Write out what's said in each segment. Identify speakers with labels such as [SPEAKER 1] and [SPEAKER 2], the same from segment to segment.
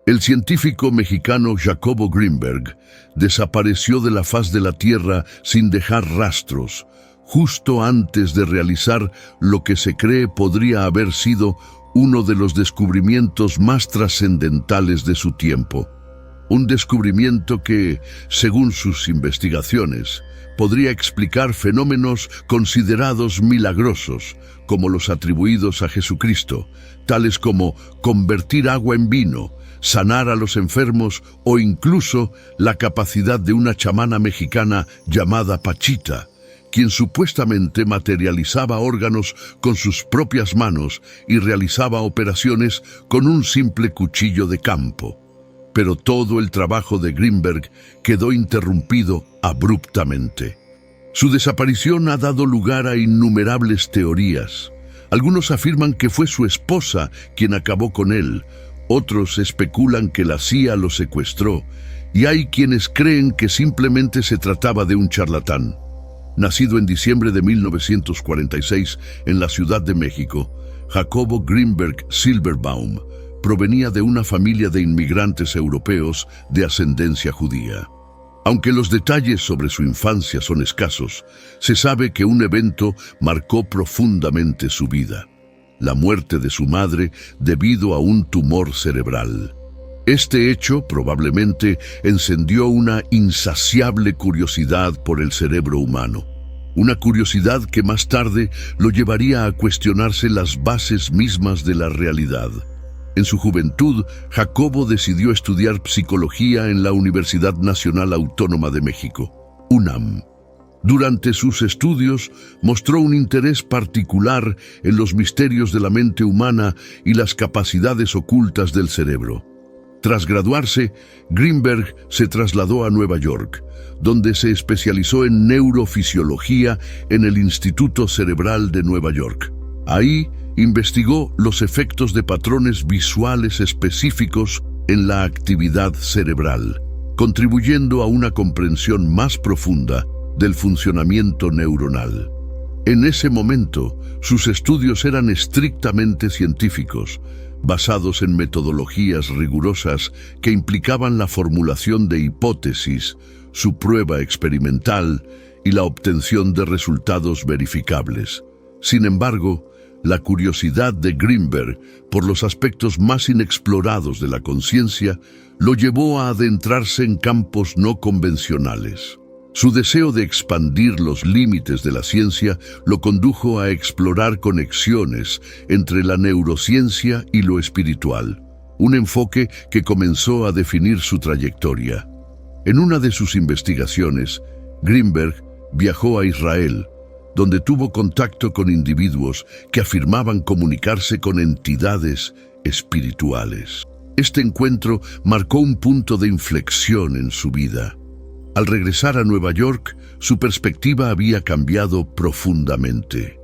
[SPEAKER 1] El científico mexicano Jacobo Greenberg desapareció de la faz de la Tierra sin dejar rastros, justo antes de realizar lo que se cree podría haber sido uno de los descubrimientos más trascendentales de su tiempo. Un descubrimiento que, según sus investigaciones, podría explicar fenómenos considerados milagrosos, como los atribuidos a Jesucristo, tales como convertir agua en vino, sanar a los enfermos o incluso la capacidad de una chamana mexicana llamada Pachita, quien supuestamente materializaba órganos con sus propias manos y realizaba operaciones con un simple cuchillo de campo. Pero todo el trabajo de Greenberg quedó interrumpido abruptamente. Su desaparición ha dado lugar a innumerables teorías. Algunos afirman que fue su esposa quien acabó con él, otros especulan que la CIA lo secuestró, y hay quienes creen que simplemente se trataba de un charlatán. Nacido en diciembre de 1946 en la Ciudad de México, Jacobo Greenberg Silberbaum provenía de una familia de inmigrantes europeos de ascendencia judía. Aunque los detalles sobre su infancia son escasos, se sabe que un evento marcó profundamente su vida: la muerte de su madre debido a un tumor cerebral. Este hecho probablemente encendió una insaciable curiosidad por el cerebro humano, una curiosidad que más tarde lo llevaría a cuestionarse las bases mismas de la realidad. En su juventud, Jacobo decidió estudiar psicología en la Universidad Nacional Autónoma de México, UNAM. Durante sus estudios, mostró un interés particular en los misterios de la mente humana y las capacidades ocultas del cerebro. Tras graduarse, Greenberg se trasladó a Nueva York, donde se especializó en neurofisiología en el Instituto Cerebral de Nueva York. Ahí investigó los efectos de patrones visuales específicos en la actividad cerebral, contribuyendo a una comprensión más profunda del funcionamiento neuronal. En ese momento, sus estudios eran estrictamente científicos, basados en metodologías rigurosas que implicaban la formulación de hipótesis, su prueba experimental y la obtención de resultados verificables. Sin embargo, la curiosidad de Greenberg por los aspectos más inexplorados de la conciencia lo llevó a adentrarse en campos no convencionales. Su deseo de expandir los límites de la ciencia lo condujo a explorar conexiones entre la neurociencia y lo espiritual, un enfoque que comenzó a definir su trayectoria. En una de sus investigaciones, Greenberg viajó a Israel, donde tuvo contacto con individuos que afirmaban comunicarse con entidades espirituales. Este encuentro marcó un punto de inflexión en su vida. Al regresar a Nueva York, su perspectiva había cambiado profundamente.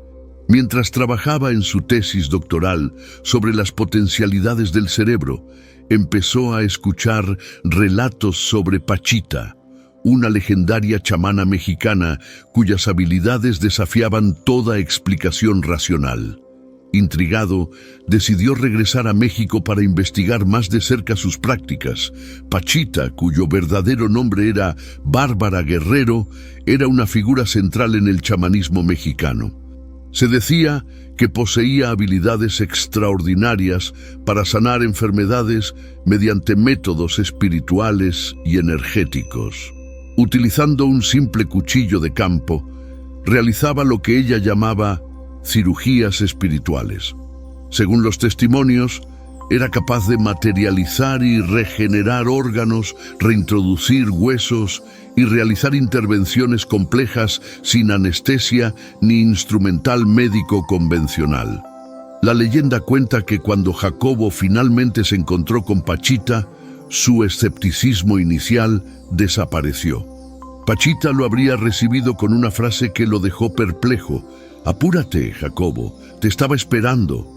[SPEAKER 1] Mientras trabajaba en su tesis doctoral sobre las potencialidades del cerebro, empezó a escuchar relatos sobre Pachita, una legendaria chamana mexicana cuyas habilidades desafiaban toda explicación racional. Intrigado, decidió regresar a México para investigar más de cerca sus prácticas. Pachita, cuyo verdadero nombre era Bárbara Guerrero, era una figura central en el chamanismo mexicano. Se decía que poseía habilidades extraordinarias para sanar enfermedades mediante métodos espirituales y energéticos. Utilizando un simple cuchillo de campo, realizaba lo que ella llamaba cirugías espirituales. Según los testimonios, era capaz de materializar y regenerar órganos, reintroducir huesos y realizar intervenciones complejas sin anestesia ni instrumental médico convencional. La leyenda cuenta que cuando Jacobo finalmente se encontró con Pachita, su escepticismo inicial desapareció. Pachita lo habría recibido con una frase que lo dejó perplejo: «Apúrate, Jacobo, te estaba esperando».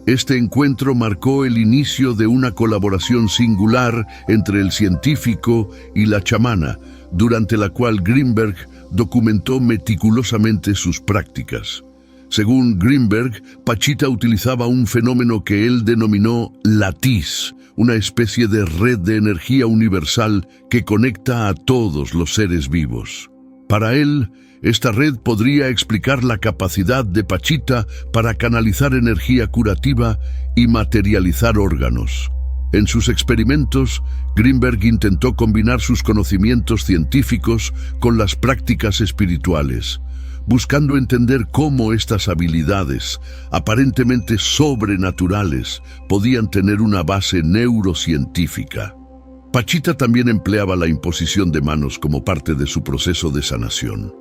[SPEAKER 1] Este encuentro marcó el inicio de una colaboración singular entre el científico y la chamana, durante la cual Greenberg documentó meticulosamente sus prácticas. Según Greenberg, Pachita utilizaba un fenómeno que él denominó latiz, una especie de red de energía universal que conecta a todos los seres vivos. Para él, esta red podría explicar la capacidad de Pachita para canalizar energía curativa y materializar órganos. En sus experimentos, Greenberg intentó combinar sus conocimientos científicos con las prácticas espirituales, buscando entender cómo estas habilidades, aparentemente sobrenaturales, podían tener una base neurocientífica. Pachita también empleaba la imposición de manos como parte de su proceso de sanación.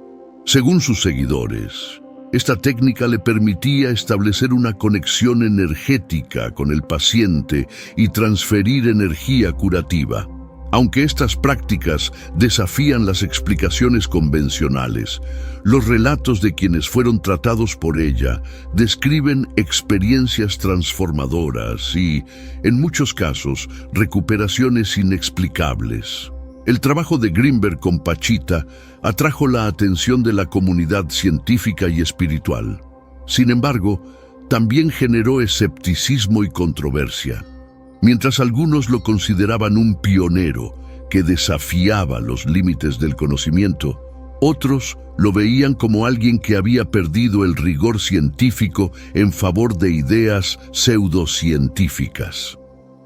[SPEAKER 1] Según sus seguidores, esta técnica le permitía establecer una conexión energética con el paciente y transferir energía curativa. Aunque estas prácticas desafían las explicaciones convencionales, los relatos de quienes fueron tratados por ella describen experiencias transformadoras y, en muchos casos, recuperaciones inexplicables. El trabajo de Greenberg con Pachita atrajo la atención de la comunidad científica y espiritual. Sin embargo, también generó escepticismo y controversia. Mientras algunos lo consideraban un pionero que desafiaba los límites del conocimiento, otros lo veían como alguien que había perdido el rigor científico en favor de ideas pseudocientíficas.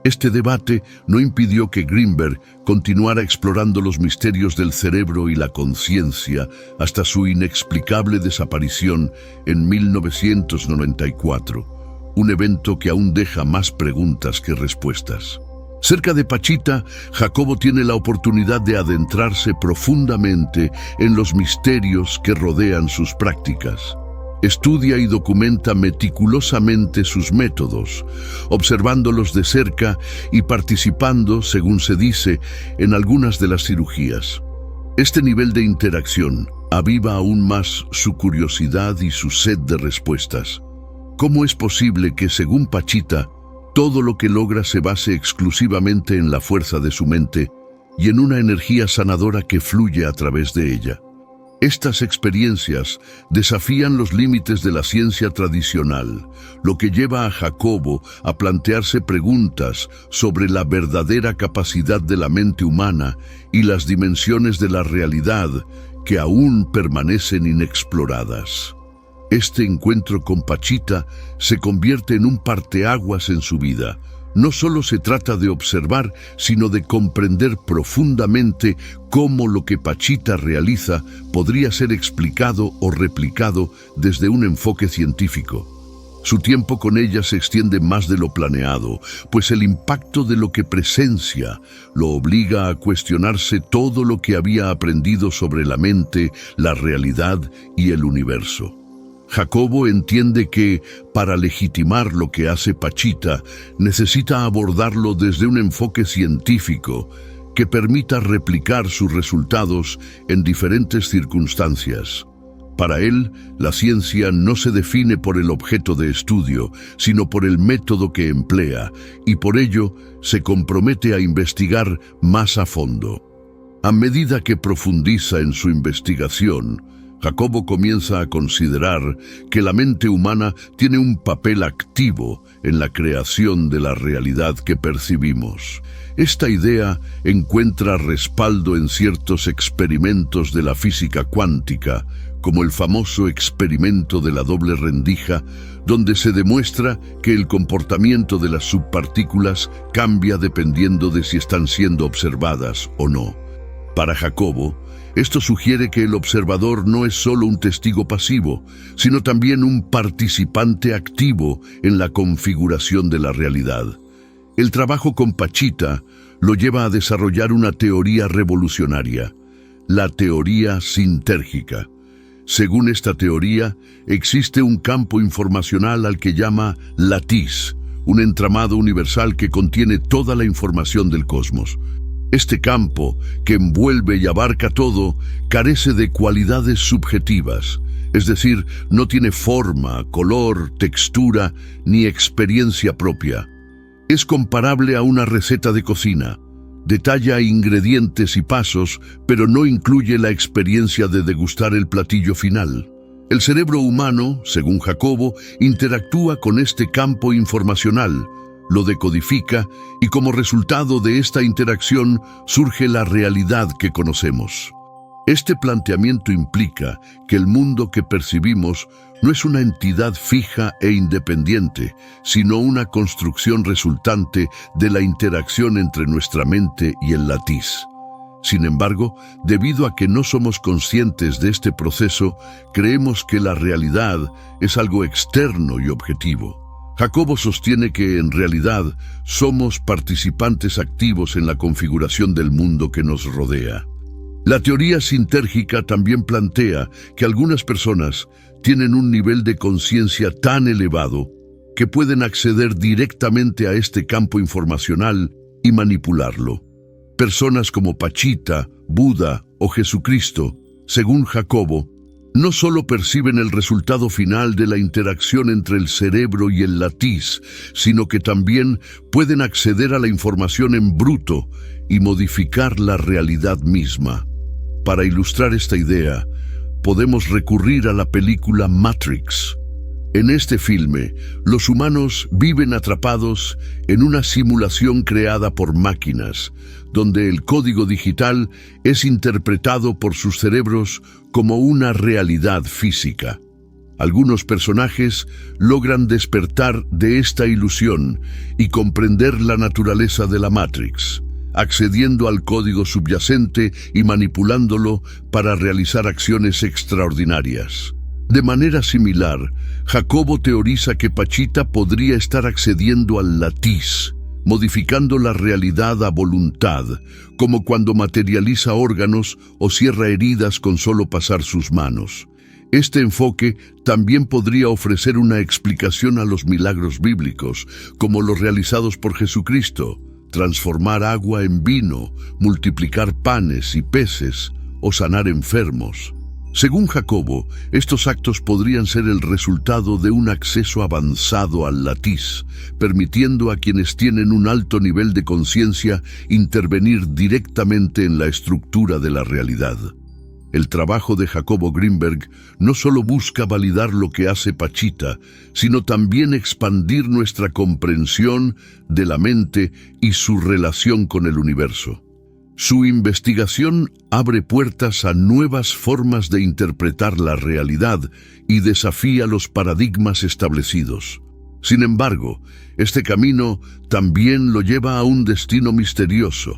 [SPEAKER 1] Este debate no impidió que Greenberg continuara explorando los misterios del cerebro y la conciencia hasta su inexplicable desaparición en 1994, un evento que aún deja más preguntas que respuestas. Cerca de Pachita, Jacobo tiene la oportunidad de adentrarse profundamente en los misterios que rodean sus prácticas. Estudia y documenta meticulosamente sus métodos, observándolos de cerca y participando, según se dice, en algunas de las cirugías. Este nivel de interacción aviva aún más su curiosidad y su sed de respuestas. ¿Cómo es posible que, según Pachita, todo lo que logra se base exclusivamente en la fuerza de su mente y en una energía sanadora que fluye a través de ella? Estas experiencias desafían los límites de la ciencia tradicional, lo que lleva a Jacobo a plantearse preguntas sobre la verdadera capacidad de la mente humana y las dimensiones de la realidad que aún permanecen inexploradas. Este encuentro con Pachita se convierte en un parteaguas en su vida. No solo se trata de observar, sino de comprender profundamente cómo lo que Pachita realiza podría ser explicado o replicado desde un enfoque científico. Su tiempo con ella se extiende más de lo planeado, pues el impacto de lo que presencia lo obliga a cuestionarse todo lo que había aprendido sobre la mente, la realidad y el universo. Jacobo entiende que, para legitimar lo que hace Pachita, necesita abordarlo desde un enfoque científico que permita replicar sus resultados en diferentes circunstancias. Para él, la ciencia no se define por el objeto de estudio, sino por el método que emplea, y por ello se compromete a investigar más a fondo. A medida que profundiza en su investigación, Jacobo comienza a considerar que la mente humana tiene un papel activo en la creación de la realidad que percibimos. Esta idea encuentra respaldo en ciertos experimentos de la física cuántica, como el famoso experimento de la doble rendija, donde se demuestra que el comportamiento de las subpartículas cambia dependiendo de si están siendo observadas o no. Para Jacobo, esto sugiere que el observador no es solo un testigo pasivo, sino también un participante activo en la configuración de la realidad. El trabajo con Pachita lo lleva a desarrollar una teoría revolucionaria, la teoría sintérgica. Según esta teoría, existe un campo informacional al que llama latiz, un entramado universal que contiene toda la información del cosmos. Este campo, que envuelve y abarca todo, carece de cualidades subjetivas, es decir, no tiene forma, color, textura ni experiencia propia. Es comparable a una receta de cocina. Detalla ingredientes y pasos, pero no incluye la experiencia de degustar el platillo final. El cerebro humano, según Jacobo, interactúa con este campo informacional, lo decodifica y como resultado de esta interacción surge la realidad que conocemos. Este planteamiento implica que el mundo que percibimos no es una entidad fija e independiente, sino una construcción resultante de la interacción entre nuestra mente y el latiz. Sin embargo, debido a que no somos conscientes de este proceso, creemos que la realidad es algo externo y objetivo. Jacobo sostiene que, en realidad, somos participantes activos en la configuración del mundo que nos rodea. La teoría sintérgica también plantea que algunas personas tienen un nivel de conciencia tan elevado que pueden acceder directamente a este campo informacional y manipularlo. Personas como Pachita, Buda o Jesucristo, según Jacobo, no solo perciben el resultado final de la interacción entre el cerebro y el latiz, sino que también pueden acceder a la información en bruto y modificar la realidad misma. Para ilustrar esta idea, podemos recurrir a la película Matrix. En este filme, los humanos viven atrapados en una simulación creada por máquinas, donde el código digital es interpretado por sus cerebros como una realidad física. Algunos personajes logran despertar de esta ilusión y comprender la naturaleza de la Matrix, accediendo al código subyacente y manipulándolo para realizar acciones extraordinarias. De manera similar, Jacobo teoriza que Pachita podría estar accediendo al latiz, modificando la realidad a voluntad, como cuando materializa órganos o cierra heridas con solo pasar sus manos. Este enfoque también podría ofrecer una explicación a los milagros bíblicos, como los realizados por Jesucristo: transformar agua en vino, multiplicar panes y peces o sanar enfermos. Según Jacobo, estos actos podrían ser el resultado de un acceso avanzado al latiz, permitiendo a quienes tienen un alto nivel de conciencia intervenir directamente en la estructura de la realidad. El trabajo de Jacobo Greenberg no solo busca validar lo que hace Pachita, sino también expandir nuestra comprensión de la mente y su relación con el universo. Su investigación abre puertas a nuevas formas de interpretar la realidad y desafía los paradigmas establecidos. Sin embargo, este camino también lo lleva a un destino misterioso,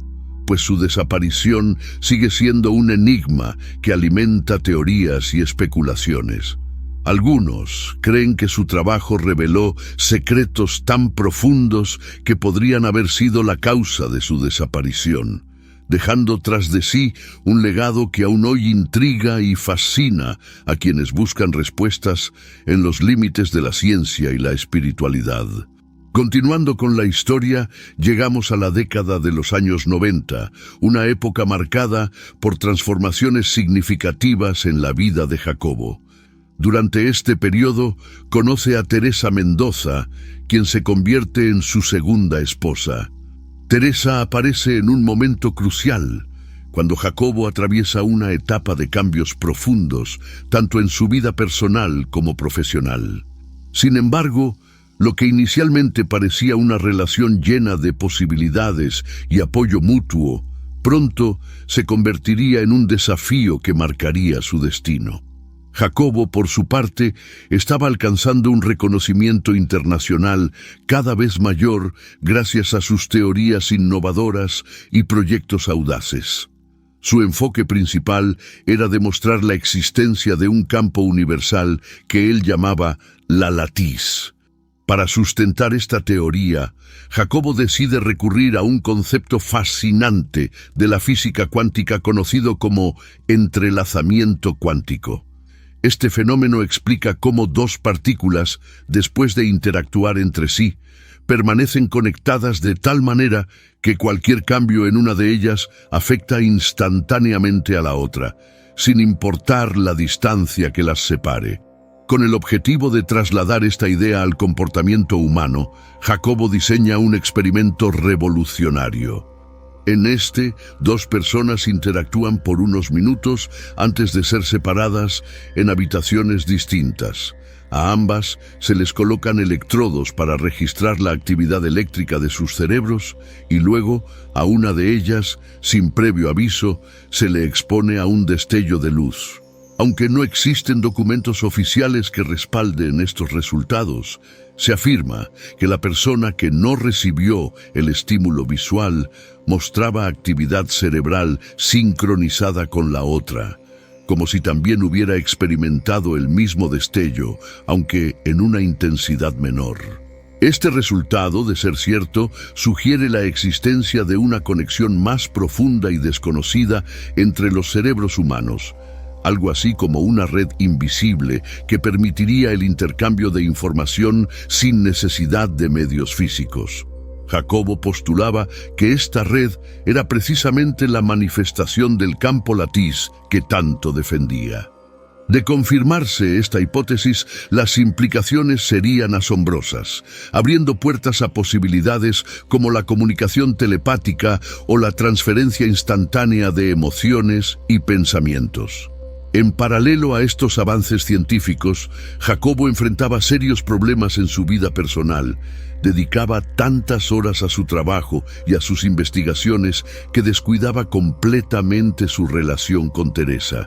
[SPEAKER 1] pues su desaparición sigue siendo un enigma que alimenta teorías y especulaciones. Algunos creen que su trabajo reveló secretos tan profundos que podrían haber sido la causa de su desaparición, dejando tras de sí un legado que aún hoy intriga y fascina a quienes buscan respuestas en los límites de la ciencia y la espiritualidad. Continuando con la historia, llegamos a la década de los años 90, una época marcada por transformaciones significativas en la vida de Jacobo. Durante este periodo, conoce a Teresa Mendoza, quien se convierte en su segunda esposa. Teresa aparece en un momento crucial, cuando Jacobo atraviesa una etapa de cambios profundos, tanto en su vida personal como profesional. Sin embargo, lo que inicialmente parecía una relación llena de posibilidades y apoyo mutuo, pronto se convertiría en un desafío que marcaría su destino. Jacobo, por su parte, estaba alcanzando un reconocimiento internacional cada vez mayor gracias a sus teorías innovadoras y proyectos audaces. Su enfoque principal era demostrar la existencia de un campo universal que él llamaba la latiz. Para sustentar esta teoría, Jacobo decide recurrir a un concepto fascinante de la física cuántica conocido como entrelazamiento cuántico. Este fenómeno explica cómo dos partículas, después de interactuar entre sí, permanecen conectadas de tal manera que cualquier cambio en una de ellas afecta instantáneamente a la otra, sin importar la distancia que las separe. Con el objetivo de trasladar esta idea al comportamiento humano, Jacobo diseña un experimento revolucionario. En este, dos personas interactúan por unos minutos antes de ser separadas en habitaciones distintas. A ambas se les colocan electrodos para registrar la actividad eléctrica de sus cerebros y luego a una de ellas, sin previo aviso, se le expone a un destello de luz. Aunque no existen documentos oficiales que respalden estos resultados, se afirma que la persona que no recibió el estímulo visual mostraba actividad cerebral sincronizada con la otra, como si también hubiera experimentado el mismo destello, aunque en una intensidad menor. Este resultado, de ser cierto, sugiere la existencia de una conexión más profunda y desconocida entre los cerebros humanos, algo así como una red invisible que permitiría el intercambio de información sin necesidad de medios físicos. Jacobo postulaba que esta red era precisamente la manifestación del campo lattice que tanto defendía. De confirmarse esta hipótesis, las implicaciones serían asombrosas, abriendo puertas a posibilidades como la comunicación telepática o la transferencia instantánea de emociones y pensamientos. En paralelo a estos avances científicos, Jacobo enfrentaba serios problemas en su vida personal. Dedicaba tantas horas a su trabajo y a sus investigaciones que descuidaba completamente su relación con Teresa.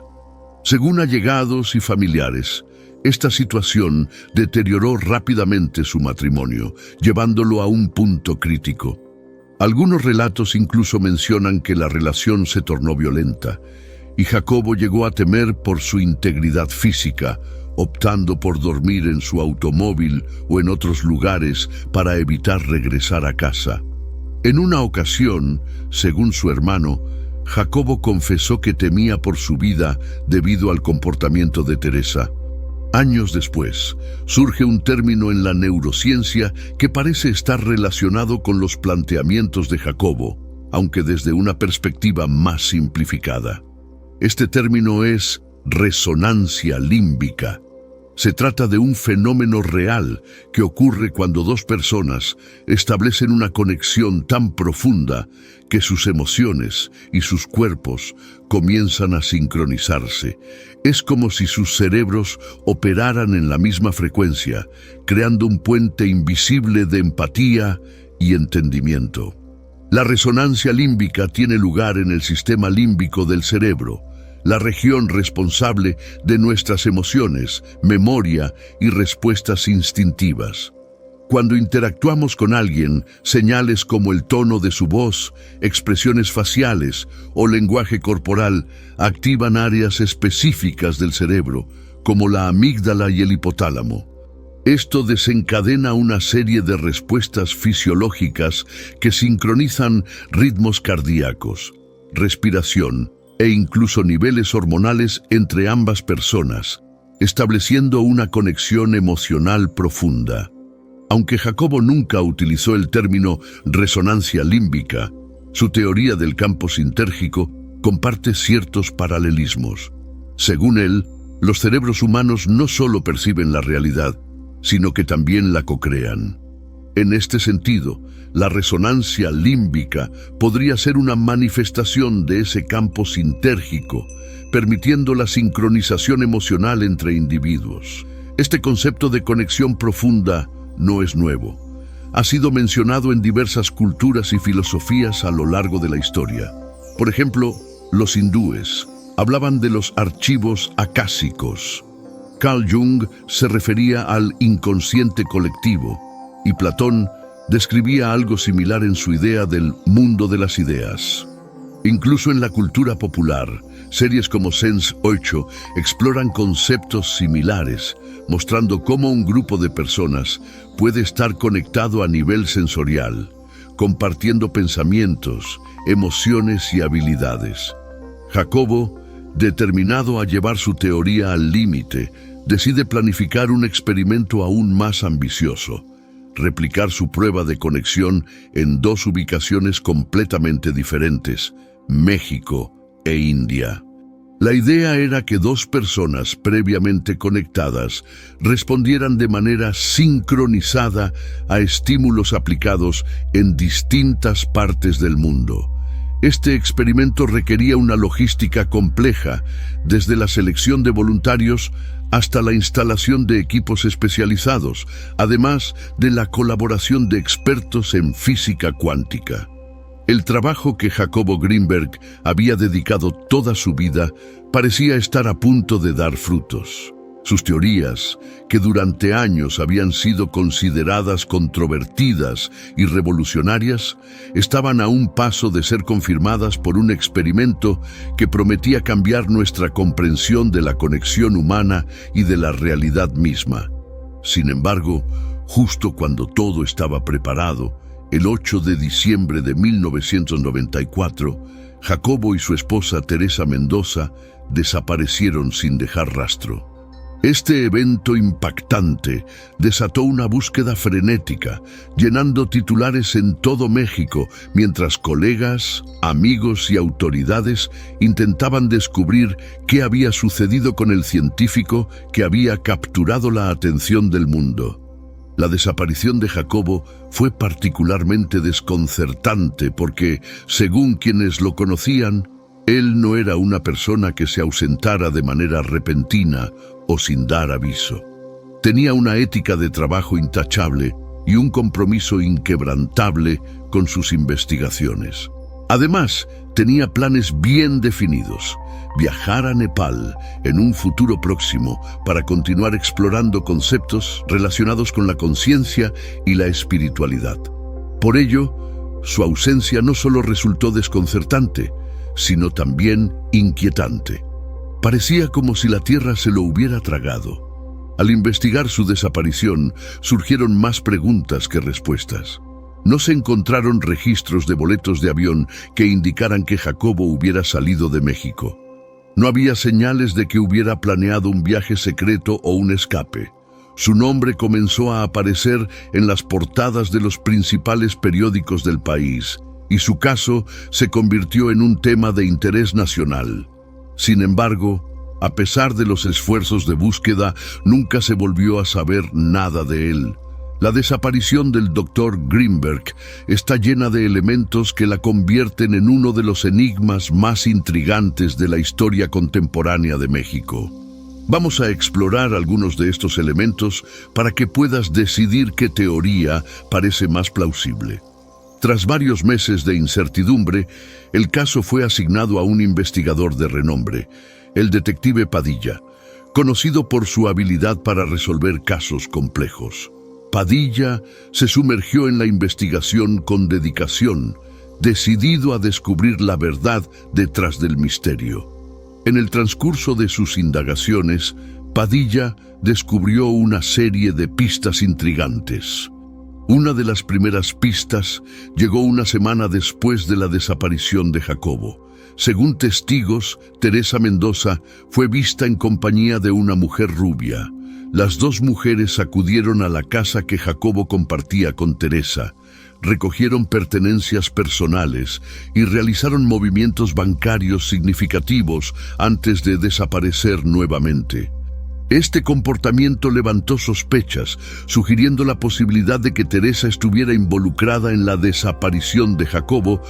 [SPEAKER 1] Según allegados y familiares, esta situación deterioró rápidamente su matrimonio, llevándolo a un punto crítico. Algunos relatos incluso mencionan que la relación se tornó violenta, y Jacobo llegó a temer por su integridad física, optando por dormir en su automóvil o en otros lugares para evitar regresar a casa. En una ocasión, según su hermano, Jacobo confesó que temía por su vida debido al comportamiento de Teresa. Años después, surge un término en la neurociencia que parece estar relacionado con los planteamientos de Jacobo, aunque desde una perspectiva más simplificada. Este término es resonancia límbica. Se trata de un fenómeno real que ocurre cuando dos personas establecen una conexión tan profunda que sus emociones y sus cuerpos comienzan a sincronizarse. Es como si sus cerebros operaran en la misma frecuencia, creando un puente invisible de empatía y entendimiento. La resonancia límbica tiene lugar en el sistema límbico del cerebro, la región responsable de nuestras emociones, memoria y respuestas instintivas. Cuando interactuamos con alguien, señales como el tono de su voz, expresiones faciales o lenguaje corporal activan áreas específicas del cerebro, como la amígdala y el hipotálamo. Esto desencadena una serie de respuestas fisiológicas que sincronizan ritmos cardíacos, respiración e incluso niveles hormonales entre ambas personas, estableciendo una conexión emocional profunda. Aunque Jacobo nunca utilizó el término resonancia límbica, su teoría del campo sintérgico comparte ciertos paralelismos. Según él, los cerebros humanos no solo perciben la realidad, sino que también la co-crean. En este sentido, la resonancia límbica podría ser una manifestación de ese campo sintérgico, permitiendo la sincronización emocional entre individuos. Este concepto de conexión profunda no es nuevo. Ha sido mencionado en diversas culturas y filosofías a lo largo de la historia. Por ejemplo, los hindúes hablaban de los archivos acásicos. Carl Jung se refería al inconsciente colectivo, y Platón describía algo similar en su idea del mundo de las ideas. Incluso en la cultura popular, series como Sense 8 exploran conceptos similares, mostrando cómo un grupo de personas puede estar conectado a nivel sensorial, compartiendo pensamientos, emociones y habilidades. Jacobo, determinado a llevar su teoría al límite, decide planificar un experimento aún más ambicioso: replicar su prueba de conexión en dos ubicaciones completamente diferentes, México e India. La idea era que dos personas previamente conectadas respondieran de manera sincronizada a estímulos aplicados en distintas partes del mundo. Este experimento requería una logística compleja, desde la selección de voluntarios hasta la instalación de equipos especializados, además de la colaboración de expertos en física cuántica. El trabajo que Jacobo Grinberg había dedicado toda su vida parecía estar a punto de dar frutos. Sus teorías, que durante años habían sido consideradas controvertidas y revolucionarias, estaban a un paso de ser confirmadas por un experimento que prometía cambiar nuestra comprensión de la conexión humana y de la realidad misma. Sin embargo, justo cuando todo estaba preparado, el 8 de diciembre de 1994, Jacobo y su esposa Teresa Mendoza desaparecieron sin dejar rastro. Este evento impactante desató una búsqueda frenética, llenando titulares en todo México, mientras colegas, amigos y autoridades intentaban descubrir qué había sucedido con el científico que había capturado la atención del mundo. La desaparición de Jacobo fue particularmente desconcertante porque, según quienes lo conocían, él no era una persona que se ausentara de manera repentina o sin dar aviso. Tenía una ética de trabajo intachable y un compromiso inquebrantable con sus investigaciones. Además, tenía planes bien definidos: viajar a Nepal en un futuro próximo para continuar explorando conceptos relacionados con la conciencia y la espiritualidad. Por ello, su ausencia no solo resultó desconcertante, sino también inquietante. Parecía como si la tierra se lo hubiera tragado. Al investigar su desaparición, surgieron más preguntas que respuestas. No se encontraron registros de boletos de avión que indicaran que Jacobo hubiera salido de México. No había señales de que hubiera planeado un viaje secreto o un escape. Su nombre comenzó a aparecer en las portadas de los principales periódicos del país, y su caso se convirtió en un tema de interés nacional. Sin embargo, a pesar de los esfuerzos de búsqueda, nunca se volvió a saber nada de él. La desaparición del Dr. Grinberg está llena de elementos que la convierten en uno de los enigmas más intrigantes de la historia contemporánea de México. Vamos a explorar algunos de estos elementos para que puedas decidir qué teoría parece más plausible. Tras varios meses de incertidumbre, el caso fue asignado a un investigador de renombre, el detective Padilla, conocido por su habilidad para resolver casos complejos. Padilla se sumergió en la investigación con dedicación, decidido a descubrir la verdad detrás del misterio. En el transcurso de sus indagaciones, Padilla descubrió una serie de pistas intrigantes. Una de las primeras pistas llegó una semana después de la desaparición de Jacobo. Según testigos, Teresa Mendoza fue vista en compañía de una mujer rubia. Las dos mujeres acudieron a la casa que Jacobo compartía con Teresa, recogieron pertenencias personales y realizaron movimientos bancarios significativos antes de desaparecer nuevamente. Este comportamiento levantó sospechas, sugiriendo la posibilidad de que Teresa estuviera involucrada en la desaparición de Jacobo,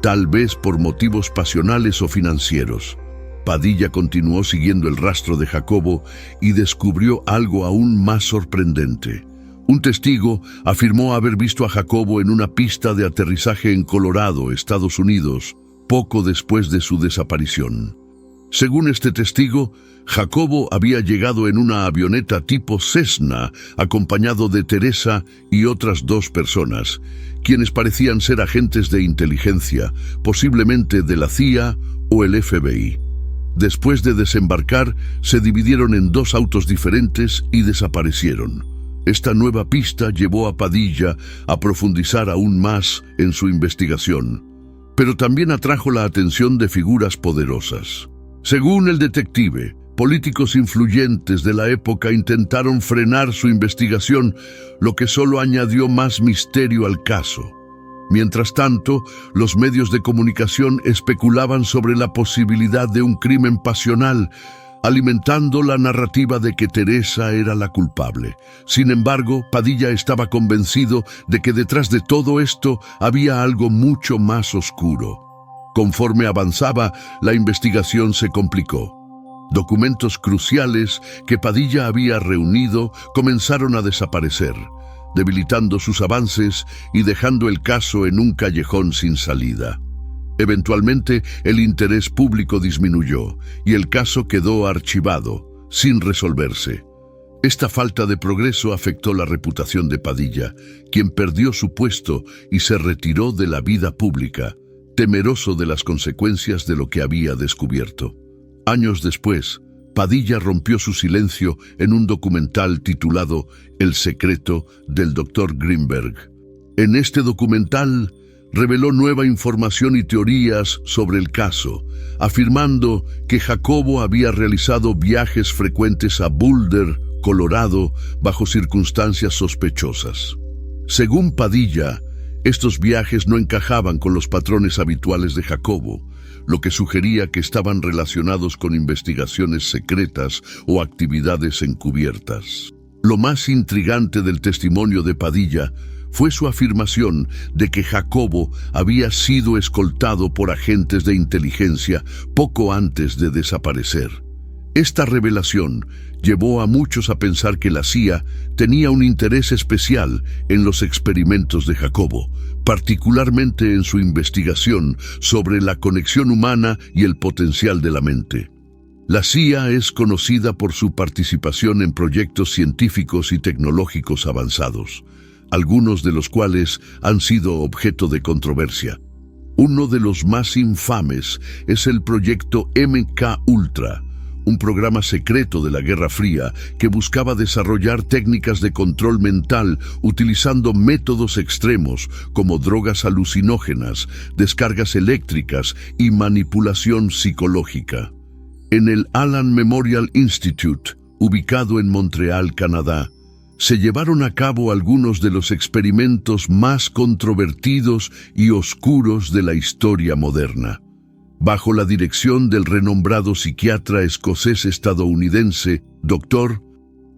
[SPEAKER 1] tal vez por motivos pasionales o financieros. Padilla continuó siguiendo el rastro de Jacobo y descubrió algo aún más sorprendente. Un testigo afirmó haber visto a Jacobo en una pista de aterrizaje en Colorado, Estados Unidos, poco después de su desaparición. Según este testigo, Jacobo había llegado en una avioneta tipo Cessna, acompañado de Teresa y otras dos personas, quienes parecían ser agentes de inteligencia, posiblemente de la CIA o el FBI. Después de desembarcar, se dividieron en dos autos diferentes y desaparecieron. Esta nueva pista llevó a Padilla a profundizar aún más en su investigación, pero también atrajo la atención de figuras poderosas. Según el detective, políticos influyentes de la época intentaron frenar su investigación, lo que solo añadió más misterio al caso. Mientras tanto, los medios de comunicación especulaban sobre la posibilidad de un crimen pasional, alimentando la narrativa de que Teresa era la culpable. Sin embargo, Padilla estaba convencido de que detrás de todo esto había algo mucho más oscuro. Conforme avanzaba, la investigación se complicó. Documentos cruciales que Padilla había reunido comenzaron a desaparecer, debilitando sus avances y dejando el caso en un callejón sin salida. Eventualmente, el interés público disminuyó y el caso quedó archivado, sin resolverse. Esta falta de progreso afectó la reputación de Padilla, quien perdió su puesto y se retiró de la vida pública, temeroso de las consecuencias de lo que había descubierto. Años después, Padilla rompió su silencio en un documental titulado El secreto del Dr. Grimberg. En este documental reveló nueva información y teorías sobre el caso, afirmando que Jacobo había realizado viajes frecuentes a Boulder, Colorado, bajo circunstancias sospechosas. Según Padilla, estos viajes no encajaban con los patrones habituales de Jacobo, lo que sugería que estaban relacionados con investigaciones secretas o actividades encubiertas. Lo más intrigante del testimonio de Padilla fue su afirmación de que Jacobo había sido escoltado por agentes de inteligencia poco antes de desaparecer. Esta revelación llevó a muchos a pensar que la CIA tenía un interés especial en los experimentos de Jacobo, particularmente en su investigación sobre la conexión humana y el potencial de la mente. La CIA es conocida por su participación en proyectos científicos y tecnológicos avanzados, algunos de los cuales han sido objeto de controversia. Uno de los más infames es el proyecto MK-Ultra, un programa secreto de la Guerra Fría que buscaba desarrollar técnicas de control mental utilizando métodos extremos como drogas alucinógenas, descargas eléctricas y manipulación psicológica. En el Allen Memorial Institute, ubicado en Montreal, Canadá, se llevaron a cabo algunos de los experimentos más controvertidos y oscuros de la historia moderna. Bajo la dirección del renombrado psiquiatra escocés-estadounidense, Dr.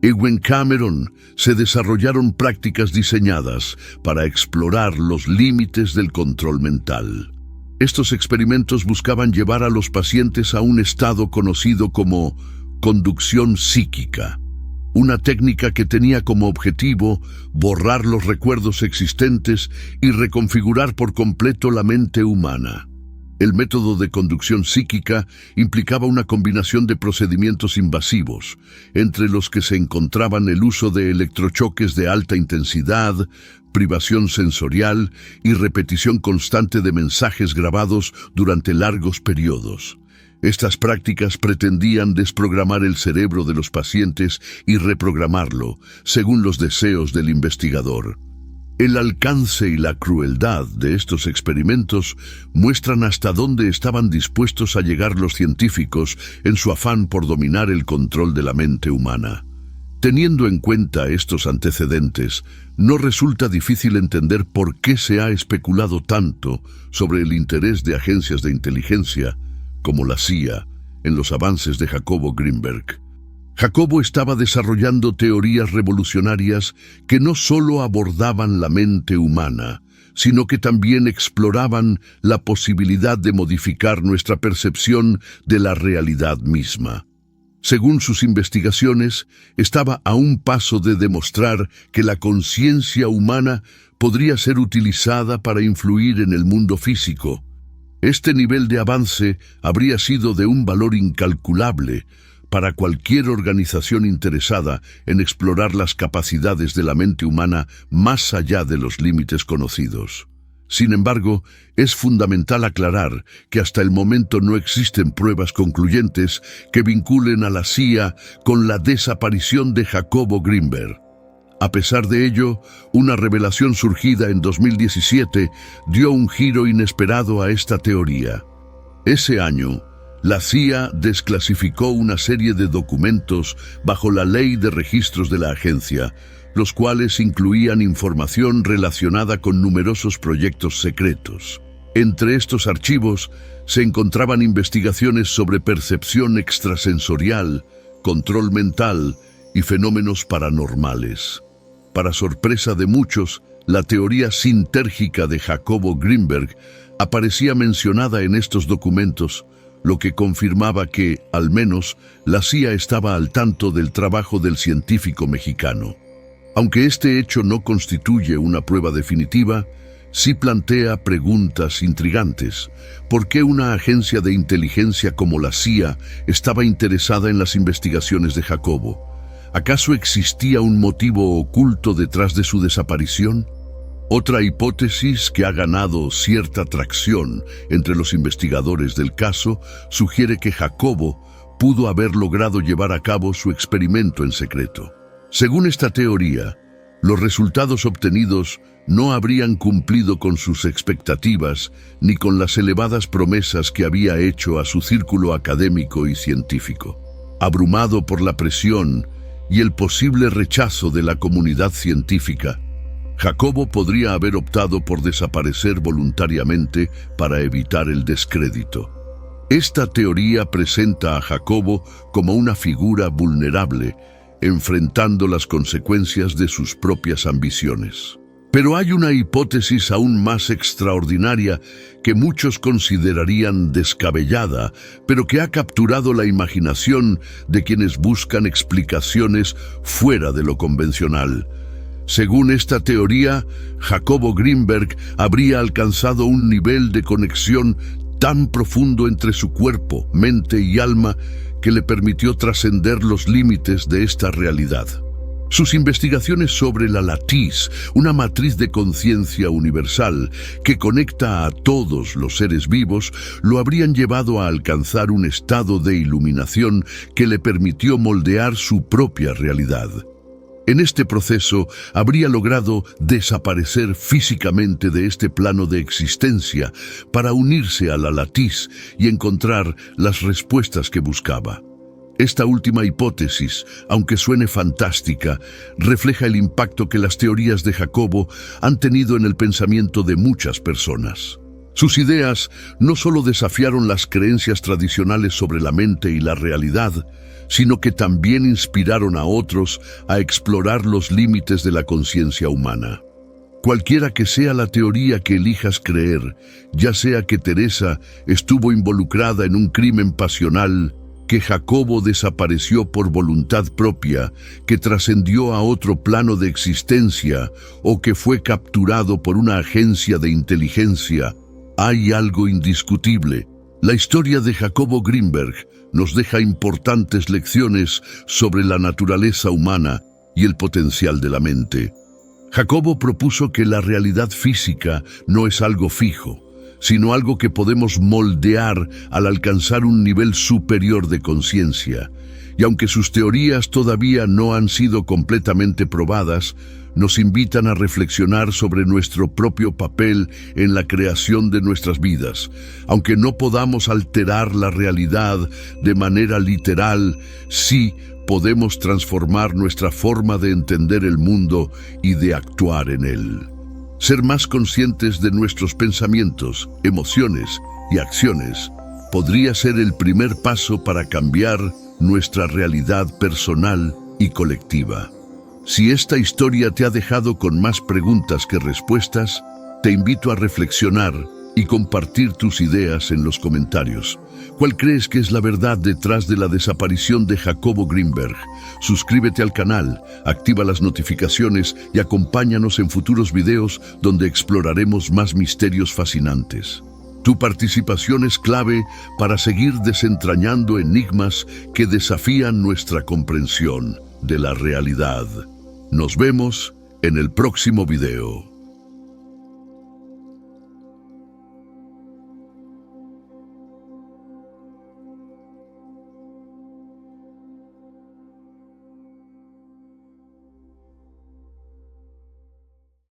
[SPEAKER 1] Ewen Cameron, se desarrollaron prácticas diseñadas para explorar los límites del control mental. Estos experimentos buscaban llevar a los pacientes a un estado conocido como conducción psíquica, una técnica que tenía como objetivo borrar los recuerdos existentes y reconfigurar por completo la mente humana. El método de conducción psíquica implicaba una combinación de procedimientos invasivos, entre los que se encontraban el uso de electrochoques de alta intensidad, privación sensorial y repetición constante de mensajes grabados durante largos periodos. Estas prácticas pretendían desprogramar el cerebro de los pacientes y reprogramarlo, según los deseos del investigador. El alcance y la crueldad de estos experimentos muestran hasta dónde estaban dispuestos a llegar los científicos en su afán por dominar el control de la mente humana. Teniendo en cuenta estos antecedentes, no resulta difícil entender por qué se ha especulado tanto sobre el interés de agencias de inteligencia, como la CIA, en los avances de Jacobo Grimberg. Jacobo estaba desarrollando teorías revolucionarias que no solo abordaban la mente humana, sino que también exploraban la posibilidad de modificar nuestra percepción de la realidad misma. Según sus investigaciones, estaba a un paso de demostrar que la conciencia humana podría ser utilizada para influir en el mundo físico. Este nivel de avance habría sido de un valor incalculable para cualquier organización interesada en explorar las capacidades de la mente humana más allá de los límites conocidos. Sin embargo, es fundamental aclarar que hasta el momento no existen pruebas concluyentes que vinculen a la CIA con la desaparición de Jacobo Grimberg. A pesar de ello, una revelación surgida en 2017 dio un giro inesperado a esta teoría. Ese año, la CIA desclasificó una serie de documentos bajo la Ley de Registros de la agencia, los cuales incluían información relacionada con numerosos proyectos secretos. Entre estos archivos se encontraban investigaciones sobre percepción extrasensorial, control mental y fenómenos paranormales. Para sorpresa de muchos, la teoría sintérgica de Jacobo Grimberg aparecía mencionada en estos documentos, lo que confirmaba que, al menos, la CIA estaba al tanto del trabajo del científico mexicano. Aunque este hecho no constituye una prueba definitiva, sí plantea preguntas intrigantes. ¿Por qué una agencia de inteligencia como la CIA estaba interesada en las investigaciones de Jacobo? ¿Acaso existía un motivo oculto detrás de su desaparición? Otra hipótesis que ha ganado cierta tracción entre los investigadores del caso sugiere que Jacobo pudo haber logrado llevar a cabo su experimento en secreto. Según esta teoría, los resultados obtenidos no habrían cumplido con sus expectativas ni con las elevadas promesas que había hecho a su círculo académico y científico. Abrumado por la presión y el posible rechazo de la comunidad científica, Jacobo podría haber optado por desaparecer voluntariamente para evitar el descrédito. Esta teoría presenta a Jacobo como una figura vulnerable, enfrentando las consecuencias de sus propias ambiciones. Pero hay una hipótesis aún más extraordinaria que muchos considerarían descabellada, pero que ha capturado la imaginación de quienes buscan explicaciones fuera de lo convencional. Según esta teoría, Jacobo Grimberg habría alcanzado un nivel de conexión tan profundo entre su cuerpo, mente y alma que le permitió trascender los límites de esta realidad. Sus investigaciones sobre la latiz, una matriz de conciencia universal que conecta a todos los seres vivos, lo habrían llevado a alcanzar un estado de iluminación que le permitió moldear su propia realidad. En este proceso habría logrado desaparecer físicamente de este plano de existencia para unirse a la latiz y encontrar las respuestas que buscaba. Esta última hipótesis, aunque suene fantástica, refleja el impacto que las teorías de Jacobo han tenido en el pensamiento de muchas personas. Sus ideas no solo desafiaron las creencias tradicionales sobre la mente y la realidad, sino que también inspiraron a otros a explorar los límites de la conciencia humana. Cualquiera que sea la teoría que elijas creer, ya sea que Teresa estuvo involucrada en un crimen pasional, que Jacobo desapareció por voluntad propia, que trascendió a otro plano de existencia o que fue capturado por una agencia de inteligencia, hay algo indiscutible. La historia de Jacobo Grimberg nos deja importantes lecciones sobre la naturaleza humana y el potencial de la mente. Jacobo propuso que la realidad física no es algo fijo, sino algo que podemos moldear al alcanzar un nivel superior de conciencia. Y aunque sus teorías todavía no han sido completamente probadas, nos invitan a reflexionar sobre nuestro propio papel en la creación de nuestras vidas. Aunque no podamos alterar la realidad de manera literal, sí podemos transformar nuestra forma de entender el mundo y de actuar en él. Ser más conscientes de nuestros pensamientos, emociones y acciones podría ser el primer paso para cambiar nuestra realidad personal y colectiva. Si esta historia te ha dejado con más preguntas que respuestas, te invito a reflexionar y compartir tus ideas en los comentarios. ¿Cuál crees que es la verdad detrás de la desaparición de Jacobo Grimberg? Suscríbete al canal, activa las notificaciones y acompáñanos en futuros videos donde exploraremos más misterios fascinantes. Tu participación es clave para seguir desentrañando enigmas que desafían nuestra comprensión de la realidad. Nos vemos en el próximo video.